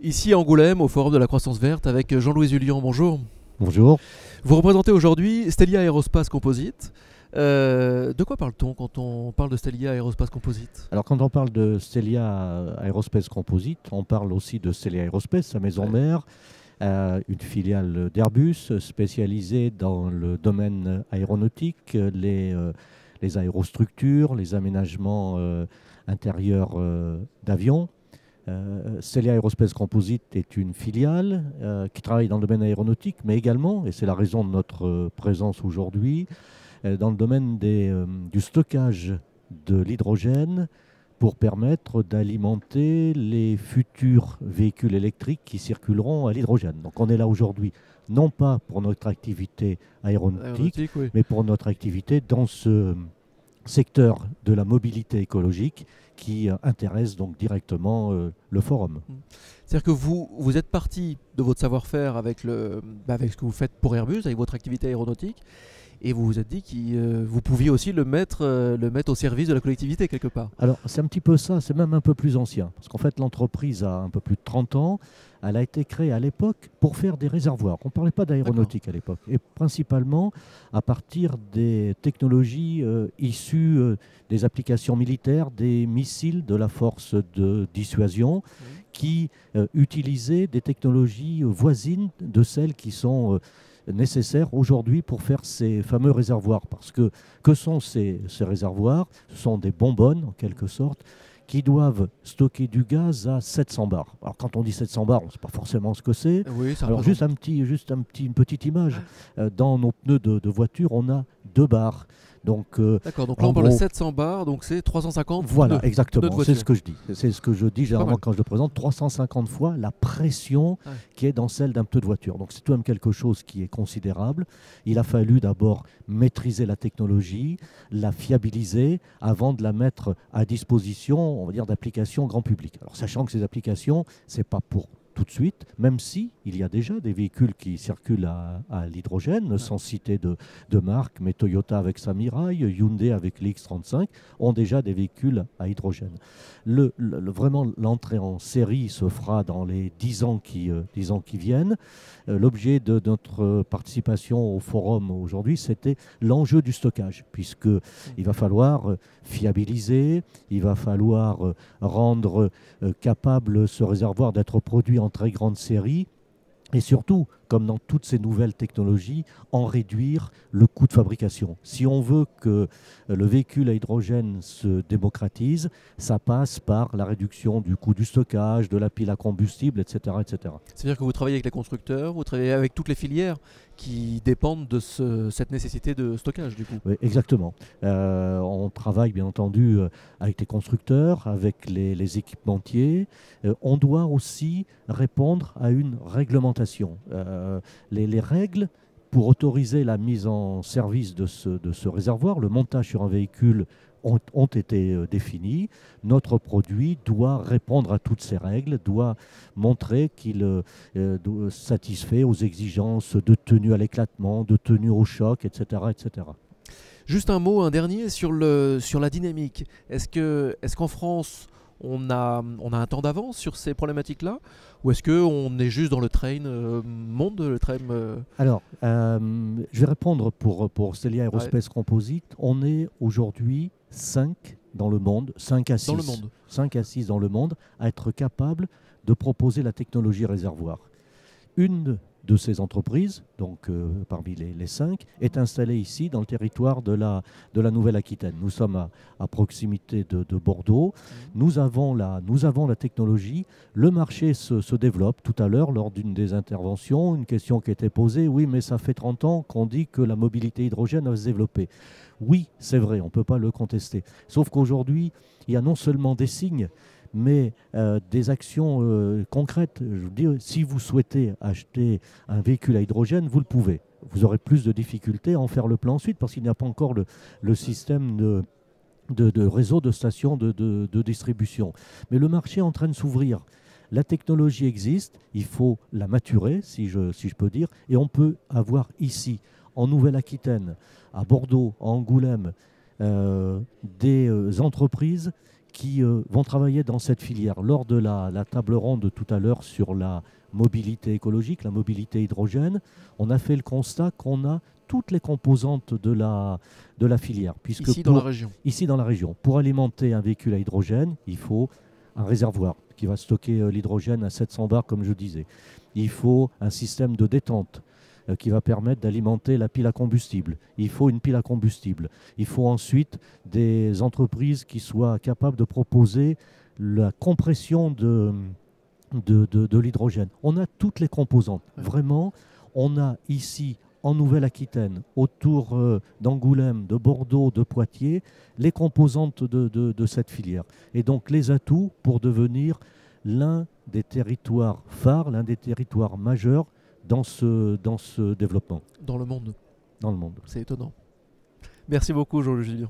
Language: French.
Ici à Angoulême, au Forum de la Croissance Verte, avec Jean-Louis Jullian. Bonjour. Bonjour. Vous représentez aujourd'hui Stelia Aerospace Composite. De quoi parle-t-on quand on parle de Stelia Aerospace Composite? Alors quand on parle de Stelia Aerospace Composite, on parle aussi de Stelia Aerospace, sa maison Ouais. mère, une filiale d'Airbus spécialisée dans le domaine aéronautique, les aérostructures, les aménagements intérieurs d'avions. Stelia Aerospace Composite est une filiale qui travaille dans le domaine aéronautique, mais également, et c'est la raison de notre présence aujourd'hui, dans le domaine du stockage de l'hydrogène pour permettre d'alimenter les futurs véhicules électriques qui circuleront à l'hydrogène. Donc on est là aujourd'hui, non pas pour notre activité aéronautique, Aéronautique, oui. mais pour notre activité dans ce secteur de la mobilité écologique qui intéresse donc directement le forum. C'est-à-dire que vous êtes parti de votre savoir-faire avec avec ce que vous faites pour Airbus, avec votre activité aéronautique, et vous vous êtes dit que vous pouviez aussi le mettre au service de la collectivité quelque part. Alors, c'est un petit peu ça, c'est même un peu plus ancien. Parce qu'en fait, l'entreprise a un peu plus de 30 ans. Elle a été créée à l'époque pour faire des réservoirs. On ne parlait pas d'aéronautique à l'époque. Et principalement à partir des technologies issues des applications militaires, des missiles de la force de dissuasion, qui utilisaient des technologies voisines de celles qui sont nécessaires aujourd'hui pour faire ces fameux réservoirs. Parce que sont ces réservoirs? Ce sont des bonbonnes, en quelque sorte, qui doivent stocker du gaz à 700 bars. Alors quand on dit 700 bars, on ne sait pas forcément ce que c'est. Oui, ça Alors représente. une petite image. Dans nos pneus de voiture, on a 2 bars. Donc, D'accord, donc là en on parle de gros, 700 bars, donc c'est 350 voilà, pneus de exactement. C'est voiture. ce que je dis. C'est ce que je dis Pas généralement mal. quand je le présente. 350 fois la pression Ouais. qui est dans celle d'un pneu de voiture. Donc c'est tout de même quelque chose qui est considérable. Il a fallu d'abord maîtriser la technologie, la fiabiliser avant de la mettre à disposition, on va dire, d'applications grand public. Alors sachant que ces applications, c'est pas pour tout de suite, même si il y a déjà des véhicules qui circulent à l'hydrogène, sans citer de marque, mais Toyota avec sa Mirai, Hyundai avec l'X35 ont déjà des véhicules à hydrogène. Vraiment, l'entrée en série se fera dans les 10 ans qui viennent. L'objet de notre participation au forum aujourd'hui, c'était l'enjeu du stockage, puisqu'il va falloir fiabiliser, il va falloir rendre capable ce réservoir d'être produit en très grande série. Et surtout, comme dans toutes ces nouvelles technologies, en réduire le coût de fabrication. Si on veut que le véhicule à hydrogène se démocratise, ça passe par la réduction du coût du stockage, de la pile à combustible, etc. etc. C'est-à-dire que vous travaillez avec les constructeurs, vous travaillez avec toutes les filières qui dépendent de cette nécessité de stockage du coup. Oui, exactement. On travaille bien entendu avec les constructeurs, avec les équipementiers. On doit aussi répondre à une réglementation. Les règles pour autoriser la mise en service de ce réservoir, le montage sur un véhicule ont été définies. Notre produit doit répondre à toutes ces règles, doit montrer qu'il satisfait aux exigences de tenue à l'éclatement, de tenue au choc, etc. etc. Juste un mot, un dernier sur la dynamique. Est-ce qu'en France on a un temps d'avance sur ces problématiques-là, ou est-ce qu'on est juste dans le train monde, le train Alors, je vais répondre pour Stelia Aerospace Composite. On est aujourd'hui 5 dans le monde, 5 à 6, dans le monde? 5 à 6 dans le monde, à être capable de proposer la technologie réservoir. Une de ces entreprises, donc parmi les 5, est installée ici dans le territoire de la Nouvelle-Aquitaine. Nous sommes à proximité de Bordeaux. Nous avons la technologie. Le marché se développe. Tout à l'heure, lors d'une des interventions, une question qui était posée, oui, mais ça fait 30 ans qu'on dit que la mobilité hydrogène va se développer. Oui, c'est vrai, on ne peut pas le contester. Sauf qu'aujourd'hui, il y a non seulement des signes, mais des actions concrètes. Je veux dire, si vous souhaitez acheter un véhicule à hydrogène, vous le pouvez. Vous aurez plus de difficultés à en faire le plein ensuite parce qu'il n'y a pas encore le système de réseau de stations de distribution. Mais le marché est en train de s'ouvrir. La technologie existe, il faut la maturer, si je peux dire, et on peut avoir ici, en Nouvelle-Aquitaine, à Bordeaux, à Angoulême, des entreprises qui vont travailler dans cette filière. Lors de la table ronde de tout à l'heure sur la mobilité écologique, la mobilité hydrogène, on a fait le constat qu'on a toutes les composantes de la filière. Puisque Ici dans la région. Ici dans la région. Pour alimenter un véhicule à hydrogène, il faut un réservoir qui va stocker l'hydrogène à 700 bars, comme je disais. Il faut un système de détente qui va permettre d'alimenter la pile à combustible. Il faut une pile à combustible. Il faut ensuite des entreprises qui soient capables de proposer la compression de l'hydrogène. On a toutes les composantes. Vraiment, on a ici, en Nouvelle-Aquitaine, autour d'Angoulême, de Bordeaux, de Poitiers, les composantes de cette filière. Et donc les atouts pour devenir l'un des territoires phares, l'un des territoires majeurs dans ce développement. Dans le monde. Dans le monde. C'est étonnant. Merci beaucoup, Jean-Louis Julien.